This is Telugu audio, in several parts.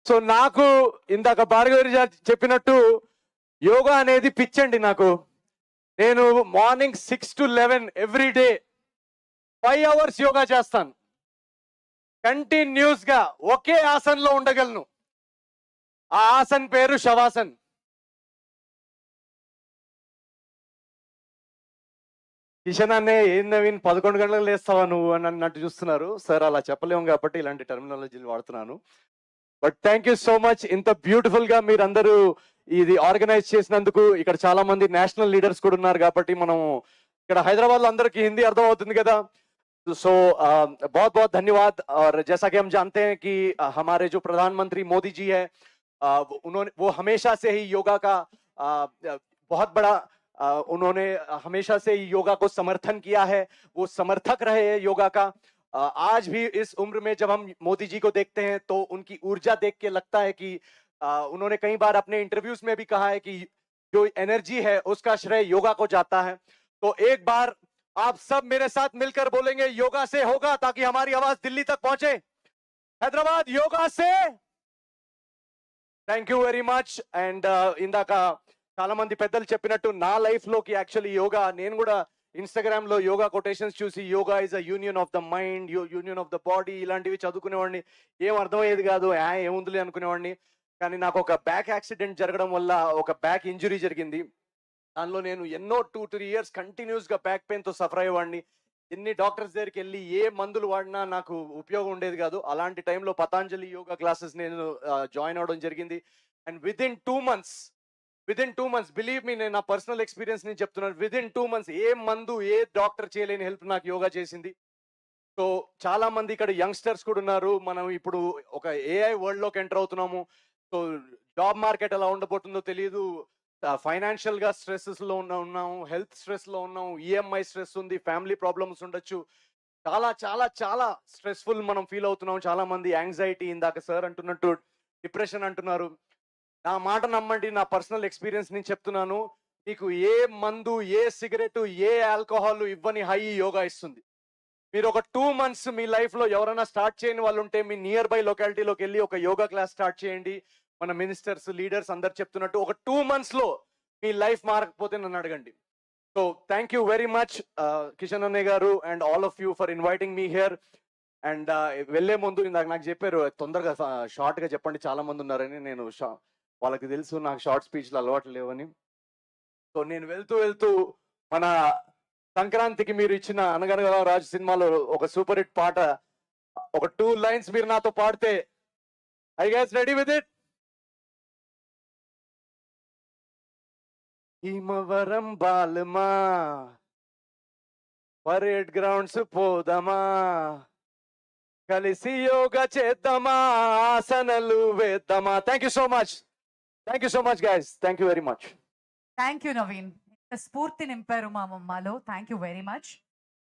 సో నాకు ఇందాక భార్గవి చెప్పినట్టు యోగా అనేది పిచ్చండి నాకు. నేను morning 6 to 11 every day 5 hours yoga చేస్తాను. కంటిన్యూస్ గా ఒకే ఆసన్లో ఉండగలను. ఆ ఆసన్ పేరు శవాసన్. కిషన్ అన్నే ఏం నవీన్ 11 గంటలకు లేస్తావా నువ్వు అని అన్నట్టు చూస్తున్నారు. సార్ అలా చెప్పలేము కాబట్టి ఇలాంటి టెర్మినాలజీలు వాడుతున్నాను. But thank you so much. ఇంత బ్యూటిఫుల్ గా మీరందరూ ఇది ఆర్గనైజ్ చేసినందుకు. ఇక్కడ చాలా మంది నేషనల్ లీడర్స్ కూడా ఉన్నారు కాబట్టి మనం ఇక్కడ హైదరాబాద్ లో అందరికి హిందీ అర్థం అవుతుంది కదా. सो बहुत बहुत धन्यवाद. और जैसा कि हम जानते हैं कि हमारे जो प्रधानमंत्री मोदी जी है, वो हमेशा से ही योगा का बहुत बड़ा उन्होंने हमेशा से ही योगा को समर्थन किया है. वो समर्थक रहे हैं योगा का. आज भी इस उम्र में जब हम मोदी जी को देखते हैं तो उनकी ऊर्जा देख के लगता है कि उन्होंने कई बार अपने इंटरव्यूज में भी कहा है कि जो एनर्जी है उसका श्रेय योगा को जाता है. तो एक बार आप सब मेरे साथ मिलकर बोलेंगे योगा से होगा, ताकि हमारी आवाज दिल्ली तक पहुंचे. हैदराबाद योगा से. Thank you very much. And ఇందాక చాలా మంది పెద్దలు చెప్పినట్టు నా లైఫ్ లోకి యాక్చువల్లీ యోగా, నేను కూడా ఇన్స్టాగ్రామ్ లో యోగా కొటేషన్స్ చూసి yoga is a union of the mind, union of the body ఇలాంటివి చదువుకునేవాడిని. ఏం అర్థమయ్యేది కాదు, ఏముందిలే అనుకునేవాడిని. కానీ నాకు ఒక బ్యాక్ యాక్సిడెంట్ జరగడం వల్ల ఒక బ్యాక్ ఇంజురీ జరిగింది. దానిలో నేను ఎన్నో 2-3 years కంటిన్యూస్ గా బ్యాక్ పెయిన్ తో సఫర్ అయ్యేవాడిని. ఎన్ని డాక్టర్స్ దగ్గరికి వెళ్ళి ఏ మందులు వాడినా నాకు ఉపయోగం ఉండేది కాదు. అలాంటి టైంలో పతాంజలి యోగా క్లాసెస్ నేను జాయిన్ అవడం జరిగింది. And within 2 months believe me, నేను నా పర్సనల్ ఎక్స్పీరియన్స్ నేను చెప్తున్నాను, విదిన్ 2 months ఏ మందు ఏ డాక్టర్ చేయలేని హెల్ప్ నాకు యోగా చేసింది. సో చాలా మంది ఇక్కడ యంగ్స్టర్స్ కూడా ఉన్నారు. మనం ఇప్పుడు ఒక ఏఐ వరల్డ్ లోకి ఎంటర్ అవుతున్నాము. సో జాబ్ మార్కెట్ ఎలా ఉండబోతుందో తెలియదు. ఫైనాన్షియల్ గా స్ట్రెస్సెస్ లో ఉన్నాము, హెల్త్ స్ట్రెస్ లో ఉన్నాము, ఈఎంఐ స్ట్రెస్ ఉంది, ఫ్యామిలీ ప్రాబ్లమ్స్ ఉండొచ్చు. చాలా చాలా చాలా స్ట్రెస్ఫుల్ మనం ఫీల్ అవుతున్నాం. చాలా మంది యాంగ్జైటీ, ఇందాక సార్ అంటున్నట్టు డిప్రెషన్ అంటున్నారు. నా మాట నమ్మండి, నా పర్సనల్ ఎక్స్పీరియన్స్ నేను చెప్తున్నాను. మీకు ఏ మందు, ఏ సిగరెట్, ఏ ఆల్కహాల్ ఇవ్వని హై యోగా ఇస్తుంది. మీరు ఒక 2 months మీ లైఫ్ లో ఎవరైనా స్టార్ట్ చేయని వాళ్ళు ఉంటే మీ నియర్ బై లొకాలిటీలోకి వెళ్ళి ఒక యోగా క్లాస్ స్టార్ట్ చేయండి. మన మినిస్టర్స్, లీడర్స్ అందరు చెప్తున్నట్టు ఒక 2 months లో మీ లైఫ్ మారకపోతే నన్ను అడగండి. So thank you very much Kishan అన్నయ్య గారు and all of you for inviting me here. And వెళ్లే ముందు ఇందాక నాకు చెప్పారు తొందరగా షార్ట్ గా చెప్పండి, చాలా మంది ఉన్నారని. నేను వాళ్ళకి తెలుసు నాకు షార్ట్ స్పీచ్లు అలవాటు లేవని. సో నేను వెళ్తూ మన సంక్రాంతికి మీరు ఇచ్చిన అనగనగా రాజు సినిమాలో ఒక సూపర్ హిట్ పాట, ఒక 2 lines మీరు నాతో పాడితే, hi guys ready with it? హిమవరం బాలమా పరేడ్ గ్రౌండ్స్ పోదమా, కలిసి యోగా చేద్దామా, ఆసనలు వేద్దామా. Thank you so much guys. Thank you very much. Thank you Naveen. స్ఫూర్తి నింపారు మా మాలో. Thank you very much.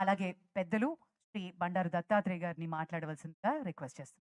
అలాగే పెద్దలు శ్రీ బండారు దత్తాత్రేయ గారిని మాట్లాడవలసిందిగా రిక్వెస్ట్ చేస్తాను.